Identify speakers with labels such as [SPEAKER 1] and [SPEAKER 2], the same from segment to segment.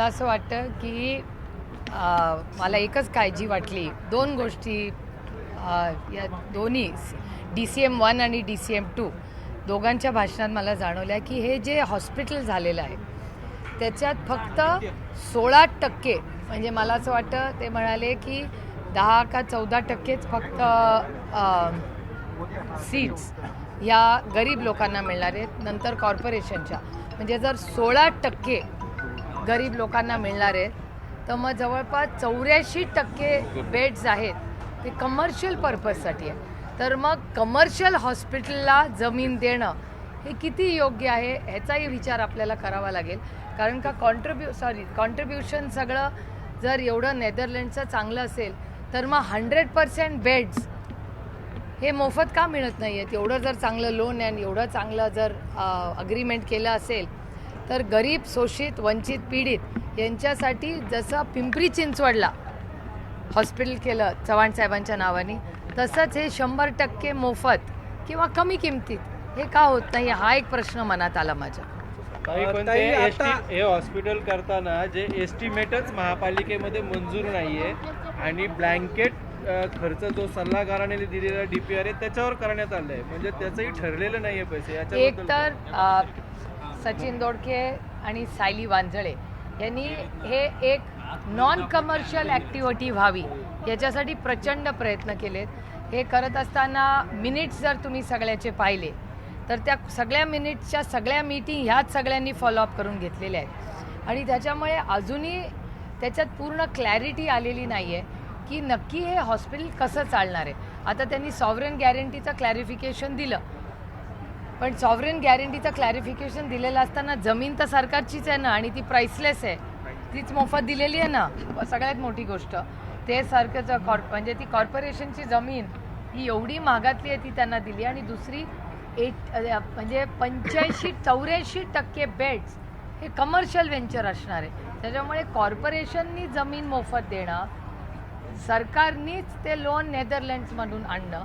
[SPEAKER 1] मला असं वाटतं की मला एकच काळजी वाटली दोन गोष्टी या दोन्ही DCM-1 आणि DCM-2 दोघांच्या भाषणात मला जाणवल्या की हे जे हॉस्पिटल झालेलं आहे त्याच्यात फक्त 16% म्हणजे मला असं वाटतं ते म्हणाले की 10 का 14%च फक्त सीट्स ह्या गरीब लोकांना मिळणार आहेत. नंतर कॉर्पोरेशनच्या म्हणजे जर 16% गरीब लोकांना मिळणार आहेत तर मग जवळपास 84% बेड्स आहेत ते कमर्शियल पर्पजसाठी आहे. तर मग कमर्शियल हॉस्पिटलला जमीन देणं हे किती योग्य आहे ह्याचाही विचार आपल्याला करावा लागेल. कारण का कॉन्ट्रीब्युशन सगळं जर एवढं नेदरलँडचं चांगलं असेल तर मग 100% बेड्स हे मोफत का मिळत नाही आहेत. एवढं जर चांगलं लोन आणि एवढं चांगलं जर अग्रीमेंट केलं असेल तर गरीब, शोषित, वंचित, पीडित यांच्यासाठी जसं पिंपरी चिंचवडला हॉस्पिटल केलं चव्हाण साहेबांच्या नावाने तसंच हे 100% मोफत किंवा कमी किमतीत हे का होत नाही हा एक प्रश्न मनात आला माझ्या.
[SPEAKER 2] पण हे हॉस्पिटल करताना जे एस्टिमेटच महापालिकेमध्ये मंजूर नाहीये आणि ब्लँकेट खर्च जो सल्लागाराने दिलेला DPR आहे त्याच्यावर करण्यात आलंय म्हणजे त्याचंही ठरलेलं नाहीये पैसे.
[SPEAKER 1] एक तर सचिन दोडके आणि सायली वांजळे यांनी हे एक नॉन कमर्शियल ॲक्टिव्हिटी व्हावी याच्यासाठी प्रचंड प्रयत्न केलेत. हे करत असताना मिनिट्स जर तुम्ही सगळ्याचे पाहिले तर त्या सगळ्या मिनिट्सच्या सगळ्या मीटिंग ह्याच सगळ्यांनी फॉलोअप करून घेतलेल्या आहेत आणि त्याच्यामुळे अजूनही त्याच्यात पूर्ण क्लॅरिटी आलेली नाही आहे की नक्की हे हॉस्पिटल कसं चालणार आहे. आता त्यांनी सॉव्हरेन गॅरंटीचं क्लॅरिफिकेशन दिलं पण सॉव्हरेन गॅरंटीचं क्लॅरिफिकेशन दिलेलं असताना जमीन तर सरकारचीच आहे ना आणि ती प्राइसलेस आहे, तीच मोफत दिलेली आहे ना. सगळ्यात मोठी गोष्ट ते सरकारचं म्हणजे ती कॉर्पोरेशनची जमीन ही एवढी महागातली आहे ती त्यांना दिली आणि दुसरी म्हणजे 85-84% बेड्स हे कमर्शियल व्हेंचर असणार आहे. त्याच्यामुळे कॉर्पोरेशननी जमीन मोफत देणं, सरकारनीच ते लोन नेदरलँड्समधून आणणं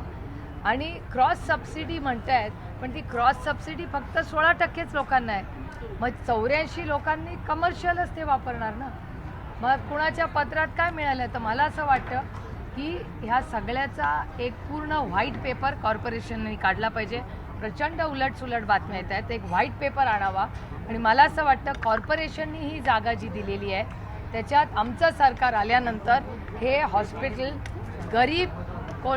[SPEAKER 1] आणि क्रॉस सबसिडी म्हणतायत पण ती क्रॉस सबसिडी फक्त 16%च लोकांना आहे. मग 84 लोकांनी कमर्शियलच ते वापरणार ना. मग कुणाच्या पत्रात काय मिळालं तर मला असं वाटतं की ह्या सगळ्याचा एक पूर्ण व्हाईट पेपर कॉर्पोरेशनने काढला पाहिजे. प्रचंड उलटसुलट बातम्या येत आहेत. एक व्हाईट पेपर आणावा आणि मला असं वाटतं कॉर्पोरेशननी ही जागा जी दिलेली आहे त्याच्यात आमचं सरकार आल्यानंतर हे हॉस्पिटल गरीब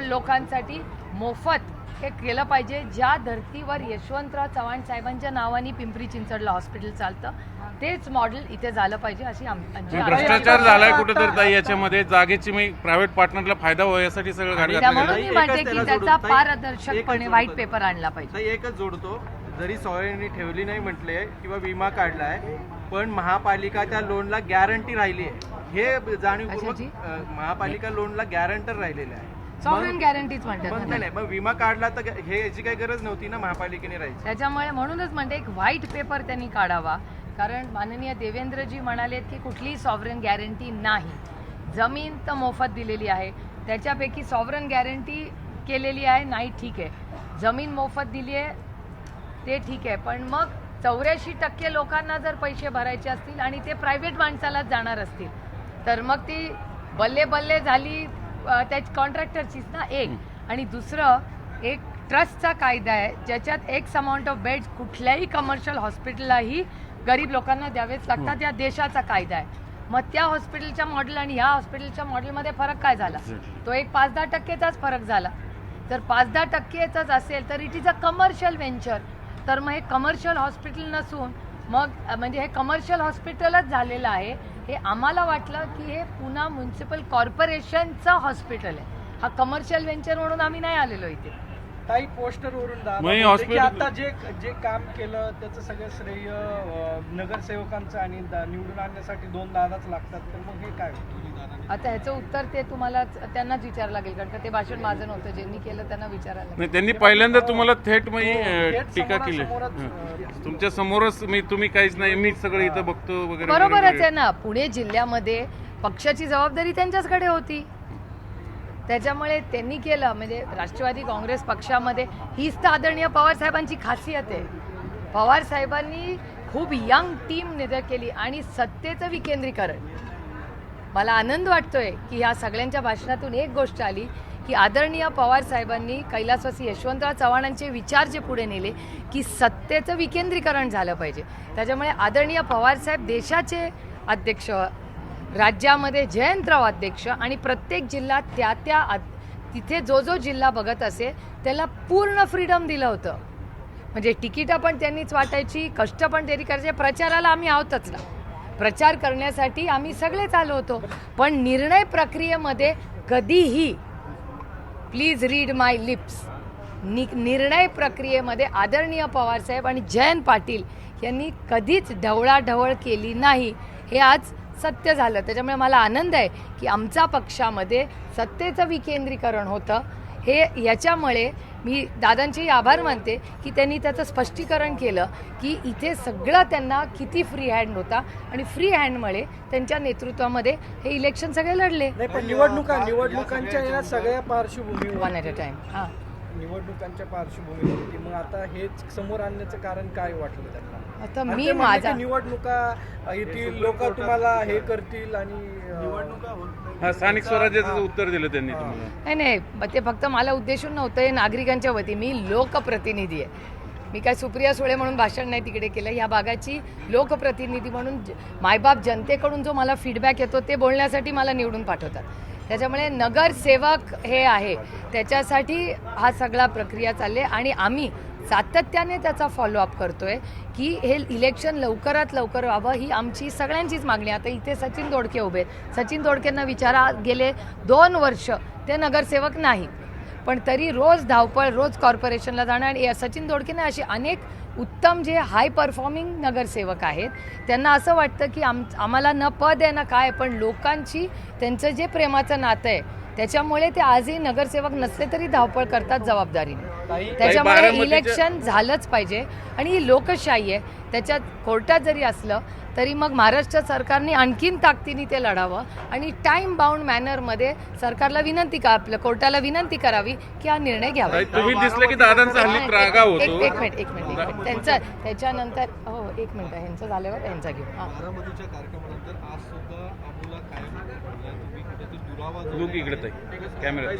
[SPEAKER 1] लोकांसाठी मोफत हे केलं पाहिजे. ज्या धर्तीवर यशवंतराव चव्हाण साहेबांच्या नावाने पिंपरी चिंचवडला हॉस्पिटल चालतं तेच मॉडेल इथे झालं पाहिजे अशी आमची
[SPEAKER 3] भ्रष्टाचार झालाय कुठेतरी ताई याच्यामध्ये. जागेची मी प्रायव्हेट पार्टनरला फायदा व्हावा यासाठी सगळं
[SPEAKER 1] म्हणून मी म्हणते की त्याचा पारदर्शकपणे व्हाईट पेपर आणला पाहिजे.
[SPEAKER 2] एकच जोडतो, जरी सॉव्हरेननी ठेवली नाही म्हटले किंवा विमा काढलाय पण महापालिका त्या लोनला गॅरंटी राहिली आहे हे जाणीवपूर्वक महापालिका लोनला गॅरंटर राहिलेले आहे.
[SPEAKER 1] सॉव्हरेन गॅरंटीच म्हणतात
[SPEAKER 2] नाही मग विमा काढला तर हे याची काही गरज नव्हती ना महापालिकेने राहायची.
[SPEAKER 1] त्याच्यामुळे म्हणूनच म्हणते एक व्हाईट पेपर त्यांनी काढावा. कारण माननीय देवेंद्रजी म्हणालेत की कुठलीही सॉव्हरेन गॅरंटी नाही, जमीन तर मोफत दिलेली आहे. त्याच्यापैकी सॉव्हरेन गॅरंटी केलेली आहे नाही ठीक आहे, जमीन मोफत दिली आहे ते ठीक आहे पण मग 84% लोकांना जर पैसे भरायचे असतील आणि ते प्रायव्हेट माणसालाच जाणार असतील तर मग ती बल्ले बल्ले झाली त्याची कॉन्ट्रॅक्टरचीच ना एक. आणि दुसरं एक ट्रस्टचा कायदा आहे ज्याच्यात एक्स अमाऊंट ऑफ बेड्स कुठल्याही कमर्शियल हॉस्पिटललाही गरीब लोकांना द्यावेच लागतात. या देशाचा कायदा आहे. मग त्या हॉस्पिटलच्या मॉडेल आणि ह्या हॉस्पिटलच्या मॉडेलमध्ये फरक काय झाला? तो एक 5-10%चाच फरक झाला. जर 5-10%चाच असेल तर it is a commercial venture. तर मग हे कमर्शियल हॉस्पिटल नसून मग म्हणजे हे कमर्शियल हॉस्पिटलच झालेलं आहे. हे आम्हाला वाटलं की हे पुणे म्युनिसिपल कॉर्पोरेशनचं हॉस्पिटल आहे, हा कमर्शियल व्हेंचर म्हणून आम्ही नाही आलेलो इथे.
[SPEAKER 4] काही पोस्टरवरून आता जे काम केलं त्याचं सगळं श्रेय नगरसेवकांचं आणि निवडून आणण्यासाठी 2 दादाच लागतात तर मग हे काय?
[SPEAKER 1] आता ह्याचं उत्तर ते तुम्हाला त्यांनाच विचारावं लागेल कारण का ते भाषण माझं नव्हतं, ज्यांनी केलं त्यांना विचारायला लागेल.
[SPEAKER 3] त्यांनी पहिल्यांदा तुम्हाला थेट टीका केली तुमच्या समोरच. तुम्ही काहीच नाही मी सगळं इथं बघतो वगैरे.
[SPEAKER 1] बरोबरच आहे ना. पुणे जिल्ह्यामध्ये पक्षाची जबाबदारी त्यांच्याचकडे होती त्याच्यामुळे त्यांनी केलं. म्हणजे राष्ट्रवादी काँग्रेस पक्षामध्ये हीच तर आदरणीय पवार साहेबांची खासियत आहे. पवार साहेबांनी खूप यंग टीम निर्णय केली आणि सत्तेचं विकेंद्रीकरण. मला आनंद वाटतोय की ह्या सगळ्यांच्या भाषणातून एक गोष्ट आली की आदरणीय पवार साहेबांनी कैलासवासी यशवंतराव चव्हाणांचे विचार जे पुढे नेले की सत्तेचं विकेंद्रीकरण झालं पाहिजे. त्याच्यामुळे आदरणीय पवार साहेब देशाचे अध्यक्ष, राज्यामध्ये जयंतराव अध्यक्ष आणि प्रत्येक जिल्ह्यात तिथे जो जिल्हा बघत असे त्याला पूर्ण फ्रीडम दिलं होतं. म्हणजे तिकीटं पण त्यांनीच वाटायची, कष्ट पण त्यांनी करायचे. प्रचाराला आम्ही आहोतच ना, प्रचार करण्यासाठी आम्ही सगळेच आलो होतो. पण निर्णय प्रक्रियेमध्ये कधीही, प्लीज रीड माय लिप्स, निर्णय प्रक्रियेमध्ये आदरणीय पवारसाहेब आणि जयंत पाटील यांनी कधीच ढवळाढवळ केली नाही. हे आज सत्य झालं. त्याच्यामुळे मला आनंद आहे की आमच्या पक्षामध्ये सत्तेचं विकेंद्रीकरण होतं. याच्यामुळे मी दादांचेही आभार मानते की त्यांनी त्याचं स्पष्टीकरण केलं की इथे सगळं त्यांना किती फ्री हँड होता आणि फ्री हँडमुळे त्यांच्या नेतृत्वामध्ये हे इलेक्शन सगळे लढले.
[SPEAKER 4] नाही, पण निवडणुकांच्या या सगळ्या पार्श्वभूमीवर,
[SPEAKER 1] वन ॲट अ टाइम, हां,
[SPEAKER 4] निवडणुकांच्या पार्श्वभूमीवरती मग आता हेच समोर आणण्याचं कारण काय वाटलं त्यांना?
[SPEAKER 1] आता
[SPEAKER 4] आणि
[SPEAKER 1] मी
[SPEAKER 4] ते म्हणले
[SPEAKER 1] माझा
[SPEAKER 4] की निवडणुका येतील, लोक तुम्हाला हे करतील आणि निवडणुका
[SPEAKER 3] हा स्थानिक स्वराज्याचं उत्तर दिलं त्यांनी तुम्हाला.
[SPEAKER 1] नाही, ते फक्त मला उद्देशून नव्हतं. हे नागरिकांच्या वती, मी लोकप्रतिनिधी आहे. मी काय सुप्रिया सुळे म्हणून भाषण नाही तिकडे केलं. ह्या भागाची लोकप्रतिनिधी म्हणून मायबाप जनतेकडून जो मला फीडबॅक येतो ते बोलण्यासाठी मला निवडून पाठवतात. त्याच्यामुळे नगरसेवक हे आहे, त्याच्यासाठी हा सगळा प्रक्रिया चालली आहे आणि आम्ही सातत्याने त्याचा फॉलोअप करतोय की हे इलेक्शन लवकरात लवकर व्हावं, ही आमची सगळ्यांचीच मागणी. आता इथे सचिन दोडके उभे आहेत. सचिन दोडकेंना विचारा, गेले 2 वर्ष ते नगरसेवक नाही, पण तरी रोज धावपळ, रोज कॉर्पोरेशनला जाणं. आणि सचिन दोडकेने असे अनेक उत्तम जे हाय परफॉर्मिंग नगरसेवक आहेत, त्यांना असं वाटतं की आम्हाला न पद आहे ना काय, पण लोकांची त्यांचं जे प्रेमाचं नातं आहे त्याच्यामुळे ते आजही नगरसेवक नसले तरी धावपळ करतात जबाबदारीने. त्याच्यामुळे इलेक्शन झालंच पाहिजे आणि ही लोकशाही आहे. त्याच्यात कोर्टात जरी असलं तरी मग महाराष्ट्र सरकारने आणखीन ताकदीने ते लढावं आणि टाइम बाउंड मॅनरमध्ये सरकारला आपल्या कोर्टाला विनंती करावी की हा निर्णय घ्यावा.
[SPEAKER 3] तुम्ही दिसलं की दादांचा हल्ली त्रागा होतो.
[SPEAKER 1] एक मिनिट त्यांचं त्याच्यानंतर, हो एक मिनिट, ह्यांचं झाल्यावर ह्यांचा घेऊ.
[SPEAKER 5] बारामतीच्या कार्यक्रमानंतर आज सुद्धा आम्हाला कायम तुम्ही कुठेतरी दुरावा
[SPEAKER 3] इकडे कॅमेरा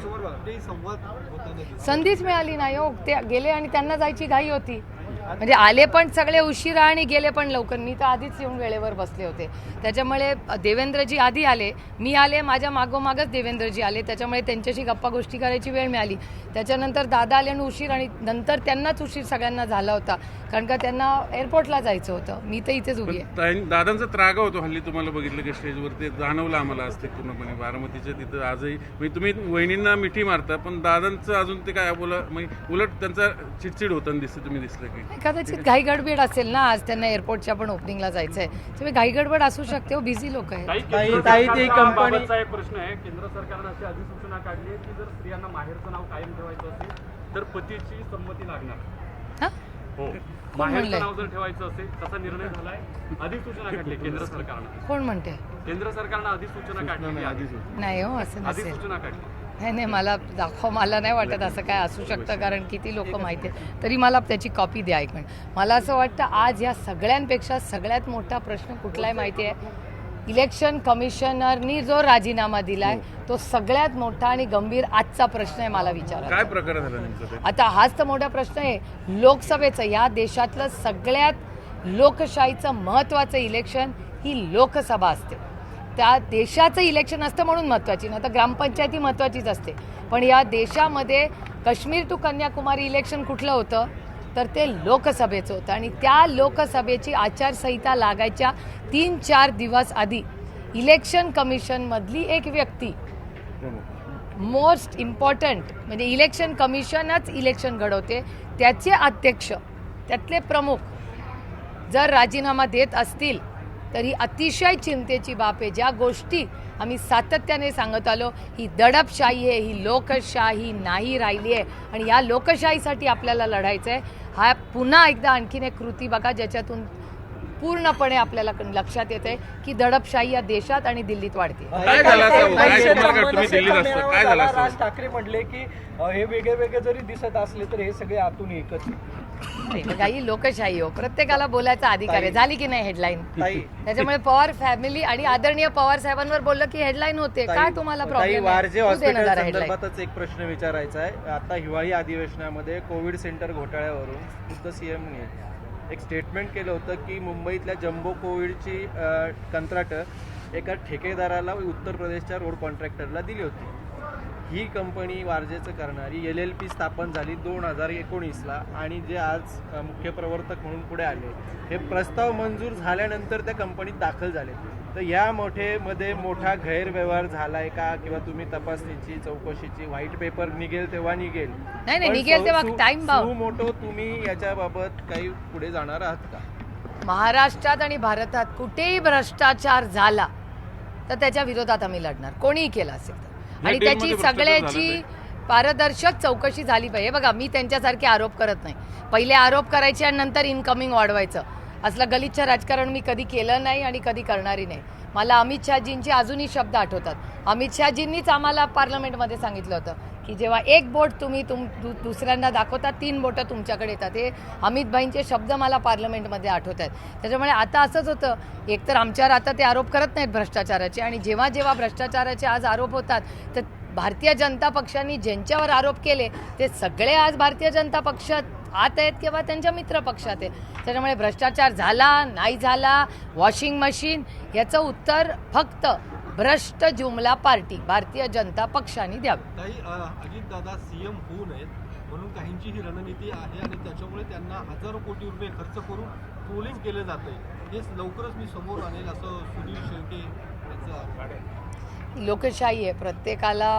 [SPEAKER 5] संवाद होताना
[SPEAKER 1] संधीच मिळाली नाही हो. ते गेले आणि त्यांना जायची घाई होती. म्हणजे आले पण सगळे उशिरा आणि गेले पण लवकर. मी तर आधीच येऊन वेळेवर बसले होते. त्याच्यामुळे देवेंद्रजी आधी आले, मी आले, माझ्या मागोमागच देवेंद्रजी आले. त्याच्यामुळे त्यांच्याशी गप्पा गोष्टी करायची वेळ मिळाली. त्याच्यानंतर दादा आले आणि उशीर, आणि नंतर त्यांनाच उशीर सगळ्यांना झाला होता कारण का त्यांना एअरपोर्टला जायचं होतं. मी तर इथेच उभी आहे.
[SPEAKER 3] दादांचा त्रागा होतो हल्ली. तुम्हाला बघितलं की स्टेजवर ते जाणवलं आम्हाला असते पूर्णपणे. बारामतीच्या तिथं आजही म्हणजे तुम्ही वहिनींना मिठी मारता, पण दादांचं अजून ते काय बोला, म्हणजे उलट त्यांचा चिडचिड होताना दिसते. तुम्ही दिसलं की
[SPEAKER 1] कदाचित घाई गडबड असेल ना, आज त्यांना एअरपोर्टच्या पण ओपनिंगला जायचं आहे, त्यामुळे घाई गडबड असू शकते हो, बिझी लोक आहेत.
[SPEAKER 6] कंपनीचा एक प्रश्न आहे. केंद्र सरकारने अशी अधिसूचना काढली आहे की जर स्त्रियांना माहेरचं नाव कायम ठेवायचं असेल तर पतीची संमती लागणार.
[SPEAKER 1] हा?
[SPEAKER 6] हो, माहेरचं नाव जर ठेवायचं असेल तसा निर्णय झालाय. अधिसूचना काढली केंद्र सरकारनं.
[SPEAKER 1] कोण म्हणते?
[SPEAKER 6] केंद्र सरकारनं अधिसूचना काढली.
[SPEAKER 1] नाही हो, असं नसेल.
[SPEAKER 6] अधिसूचना काढली.
[SPEAKER 1] नाही, मला दाखव. मला नाही वाटत असं काय असू शकतं, कारण किती लोक माहिती आहे. तरी मला त्याची कॉपी द्या एक मिनिट. मला असं वाटतं आज या सगळ्यांपेक्षा सगळ्यात मोठा प्रश्न कुठलाही माहिती आहे, इलेक्शन कमिशनरनी जो राजीनामा दिलाय तो सगळ्यात मोठा आणि गंभीर आजचा प्रश्न आहे मला विचारायचा.
[SPEAKER 3] काय प्रकार झाला नेमकं ते?
[SPEAKER 1] आता हाच तर मोठा प्रश्न आहे. लोकसभेचं, या देशातलं सगळ्यात लोकशाहीचं महत्त्वाचं इलेक्शन ही लोकसभा असते. त्या देशाचं इलेक्शन असतं म्हणून महत्त्वाची, ना तर ग्रामपंचायती महत्त्वाचीच असते. पण या देशामध्ये काश्मीर टू कन्याकुमारी इलेक्शन कुठलं होतं तर ते लोकसभेचं होतं. आणि त्या लोकसभेची आचारसंहिता लागायच्या 3-4 दिवस आधी इलेक्शन कमिशनमधली एक व्यक्ती, मोस्ट इम्पॉर्टंट, म्हणजे इलेक्शन कमिशनच इलेक्शन घडवते, त्याचे अध्यक्ष, त्यातले प्रमुख जर राजीनामा देत असतील तरी अतिशय चिंतेची बाब आहे. ज्या गोष्टी आम्ही सातत्याने सांगत आलो, ही दडपशाही आहे, ही लोकशाही नाही राहिली आहे आणि या लोकशाहीसाठी आपल्याला लढायचं आहे. हा पुन्हा एकदा आणखीन एक कृती बघा ज्याच्यातून पूर्णपणे आपल्याला लक्षात येते की दडपशाही या देशात आणि दिल्लीत वाढते.
[SPEAKER 3] काय झालं असं? तुम्ही दिल्लीत असता, काय झालं असं?
[SPEAKER 4] राज ठाकरे म्हटले की हे वेगळे वेगळे जरी दिसत असले तर हे सगळे आतून एकच आहे.
[SPEAKER 1] नाही, बघा, ही लोकशाही हो, प्रत्येकाला बोलायचा अधिकार आहे. झाली की नाही हेडलाईन?
[SPEAKER 2] ताई
[SPEAKER 1] त्याच्यामुळे पवार फॅमिली आणि आदरणीय पवार साहेबांवर बोललं की हेडलाईन होते. काय तुम्हाला
[SPEAKER 2] ताई,
[SPEAKER 1] प्रॉब्लेम
[SPEAKER 2] वारजे हॉस्पिटल
[SPEAKER 1] हेडलाईन?
[SPEAKER 2] संदर्भातच एक प्रश्न विचारायचा आहे. आता हिवाळी अधिवेशनामध्ये कोविड सेंटर घोटाळ्यावरून खुद्द सीएमने एक स्टेटमेंट केलं होतं की मुंबईतल्या जम्बो कोविडची कंत्राटं एका ठेकेदाराला उत्तर प्रदेशच्या रोड कॉन्ट्रॅक्टरला दिली होती. ही कंपनी वारजेचं करणारी LLP स्थापन झाली 2019ला आणि जे आज मुख्य प्रवर्तक म्हणून पुढे आले, हे प्रस्ताव मंजूर झाल्यानंतर त्या कंपनीत दाखल झाले. तर या मध्ये मोठा गैरव्यवहार झालाय का, किंवा तुम्ही तपासणीची चौकशीची व्हाईट पेपर निघेल तेव्हा निघेल,
[SPEAKER 1] नाही,
[SPEAKER 2] पण
[SPEAKER 1] निघेल तेव्हा टाइम बाउंड.
[SPEAKER 2] मोठो तुम्ही याच्याबाबत काही पुढे जाणार आहात का?
[SPEAKER 1] महाराष्ट्रात आणि भारतात कुठेही भ्रष्टाचार झाला तर त्याच्या विरोधात आम्ही लढणार, कोणीही केला असेल तर. आणि
[SPEAKER 3] deal
[SPEAKER 1] त्याची
[SPEAKER 3] मध्ये भ्रष्टाचार
[SPEAKER 1] सगळ्याची पारदर्शक चौकशी झाली पाहिजे. बघा, मी त्यांच्यासारखे आरोप करत नाही. पहिले आरोप करायचे आणि नंतर इनकमिंग वाढवायचं, असलं गलिच्छ राजकारण मी कधी केलं नाही आणि कधी करणारी नाही. मला अमित शहाजींचे अजूनही शब्द आठवतात. अमित शहाजींनीच आम्हाला पार्लमेंटमध्ये सांगितलं होतं की जेव्हा एक बोट तुम्ही दुसऱ्यांना दाखवता, 3 बोटं तुमच्याकडे येतात. हे अमित भाईंचे शब्द मला पार्लमेंटमध्ये आठवत आहेत. त्याच्यामुळे आता असंच होतं, एकतर आमच्यावर आता ते आरोप करत नाहीत भ्रष्टाचाराचे, आणि जेव्हा जेव्हा भ्रष्टाचाराचे आज आरोप होतात तर भारतीय जनता पक्षाने ज्यांच्यावर आरोप केले ते सगळे आज भारतीय जनता पक्षात आत आहेत किंवा त्यांच्या मित्र पक्षात आहेत. त्याच्यामुळे भ्रष्टाचार झाला नाही झाला, वॉशिंग मशीन, याचं उत्तर फक्त भ्रष्ट जुमला पार्टी भारतीय जनता पक्षाने द्यावी.
[SPEAKER 5] ताई, अजितदादा सीएम होऊ नयेत म्हणून काहींची ही रणनीती आहे आणि त्याच्यामुळे त्यांना हजारो कोटी रुपये खर्च करून ट्रोलिंग केलं जातंय. हे लवकरच मी समोर आणेल असं सुनील शेळके यांचं.
[SPEAKER 1] लोकशाही आहे, प्रत्येकाला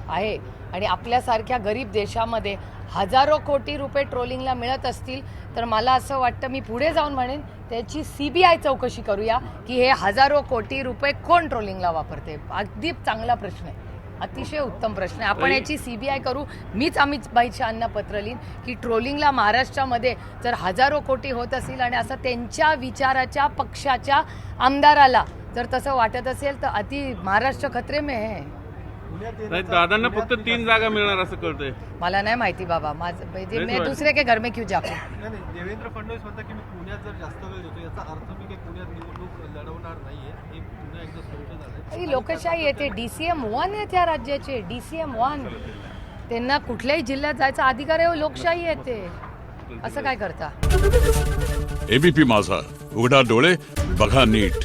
[SPEAKER 1] आहे, आणि आपल्यासारख्या गरीब देशामध्ये हजारो कोटी रुपये ट्रोलिंगला मिळत असतील तर मला असं वाटतं, मी पुढे जाऊन म्हणेन त्याची CBI चौकशी करूया की हे हजारो कोटी रुपये कोण ट्रोलिंगला वापरते. अगदी चांगला प्रश्न आहे, अतिशय उत्तम प्रश्न आहे. आपण याची CBI करू. मीच अमित भाई शहांना पत्र लिहीन की ट्रोलिंगला महाराष्ट्रामध्ये जर हजारो कोटी होत असतील आणि असं त्यांच्या विचाराच्या पक्षाच्या आमदाराला जर तसं वाटत असेल तर महाराष्ट्र खतरे में है.
[SPEAKER 3] नाही, दादांना फक्त 3 जागा मिळणार असं कळतंय.
[SPEAKER 1] मला नाही माहिती बाबा, मैं दूसरे के घर में क्यों जाऊ.
[SPEAKER 5] नाही, देवेंद्र फडणवीस म्हणतात की मी पुण्यात जर जास्त वेळ देतो, याचा अर्थ मी काही पुण्यात निवडणूक लढवणार नाहीये. हे पुन्हा एकदा स्पष्ट झालंय.
[SPEAKER 1] ही लोकशाही आहे. ते DCM 1 आहेत या राज्याचे, DCM 1. त्यांना कुठल्याही जिल्ह्यात जायचा अधिकार आहे. लोकशाही आहे ते. असं काय करता.
[SPEAKER 7] ABP माझा, उघडा डोळे बघा नीट.